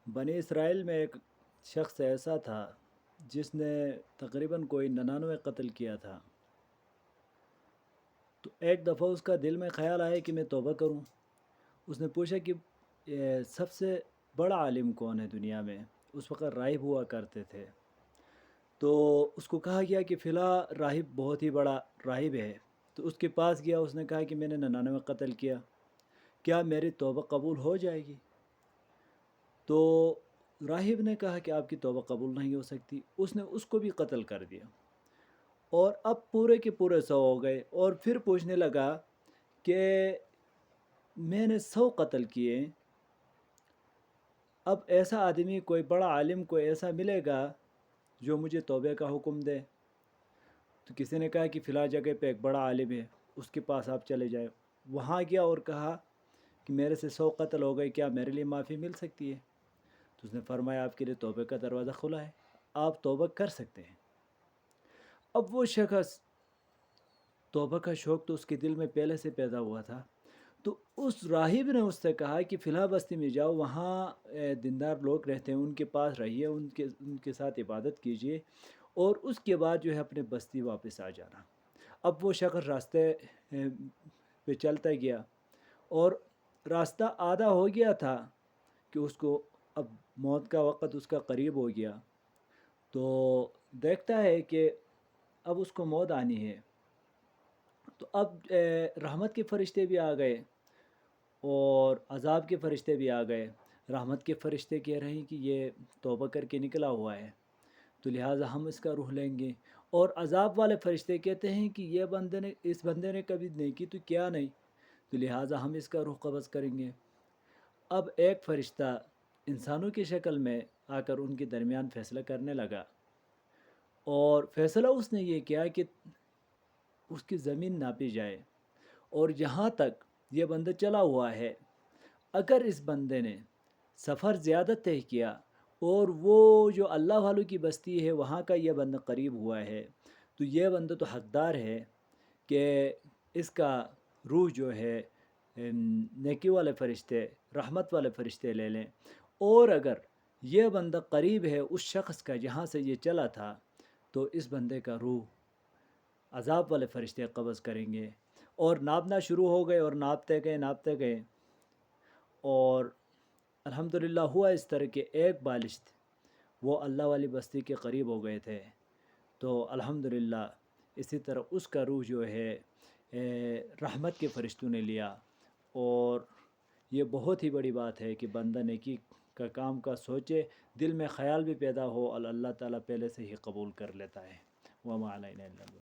بنی اسرائیل میں ایک شخص ایسا تھا جس نے تقریباً کوئی 99 قتل کیا تھا۔ تو ایک دفعہ اس کا دل میں خیال آیا کہ میں توبہ کروں۔ اس نے پوچھا کہ سب سے بڑا عالم کون ہے دنیا میں؟ اس وقت راہب ہوا کرتے تھے۔ تو اس کو کہا گیا کہ فلاں راہب بہت ہی بڑا راہب ہے۔ تو اس کے پاس گیا، اس نے کہا کہ میں نے 99 قتل کیا، کیا میری توبہ قبول ہو جائے گی؟ تو راہب نے کہا کہ آپ کی توبہ قبول نہیں ہو سکتی۔ اس نے اس کو بھی قتل کر دیا، اور اب پورے کے پورے 100 ہو گئے، اور پھر پوچھنے لگا کہ میں نے 100 قتل کیے، اب ایسا آدمی، کوئی بڑا عالم کوئی ایسا ملے گا جو مجھے توبہ کا حکم دے؟ تو کسی نے کہا کہ فلاں جگہ پہ ایک بڑا عالم ہے، اس کے پاس آپ چلے جائیں۔ وہاں گیا اور کہا کہ میرے سے 100 قتل ہو گئے، کیا میرے لیے معافی مل سکتی ہے؟ تو اس نے فرمایا آپ کے لیے توبہ کا دروازہ کھلا ہے، آپ توبہ کر سکتے ہیں۔ اب وہ شخص، توبہ کا شوق تو اس کے دل میں پہلے سے پیدا ہوا تھا، تو اس راہب نے اس سے کہا کہ فلاں بستی میں جاؤ، وہاں دیندار لوگ رہتے ہیں، ان کے پاس رہیے، ان کے ساتھ عبادت کیجیے، اور اس کے بعد جو ہے اپنے بستی واپس آ جانا۔ اب وہ شخص راستے پہ چلتا گیا، اور راستہ آدھا ہو گیا تھا کہ اس کو اب موت کا وقت اس کا قریب ہو گیا۔ تو دیکھتا ہے کہ اب اس کو موت آنی ہے۔ تو اب رحمت کے فرشتے بھی آ گئے اور عذاب کے فرشتے بھی آ گئے۔ رحمت کے فرشتے کہہ رہے ہیں کہ یہ توبہ کر کے نکلا ہوا ہے، تو لہٰذا ہم اس کا روح لیں گے، اور عذاب والے فرشتے کہتے ہیں کہ اس بندے نے کبھی نیکی تو کیا نہیں، تو لہٰذا ہم اس کا روح قبض کریں گے۔ اب ایک فرشتہ انسانوں کی شکل میں آ کر ان کے درمیان فیصلہ کرنے لگا، اور فیصلہ اس نے یہ کیا کہ اس کی زمین ناپی جائے، اور جہاں تک یہ بندہ چلا ہوا ہے، اگر اس بندے نے سفر زیادہ طے کیا اور وہ جو اللہ والوں کی بستی ہے وہاں کا یہ بندہ قریب ہوا ہے، تو یہ بندہ تو حقدار ہے کہ اس کا روح جو ہے نیکی والے فرشتے، رحمت والے فرشتے لے لیں۔ اور اگر یہ بندہ قریب ہے اس شخص کا جہاں سے یہ چلا تھا، تو اس بندے کا روح عذاب والے فرشتے قبض کریں گے۔ اور ناپنا شروع ہو گئے، اور ناپتے گئے، اور الحمدللہ ہوا اس طرح کہ ایک بالشت وہ اللہ والی بستی کے قریب ہو گئے تھے۔ تو الحمدللہ اسی طرح اس کا روح جو ہے رحمت کے فرشتوں نے لیا، اور یہ بہت ہی بڑی بات ہے کہ بندہ نیکی کا کام کا سوچے، دل میں خیال بھی پیدا ہو، اور اللہ تعالیٰ پہلے سے ہی قبول کر لیتا ہے۔ وما علینا الا البلاغ۔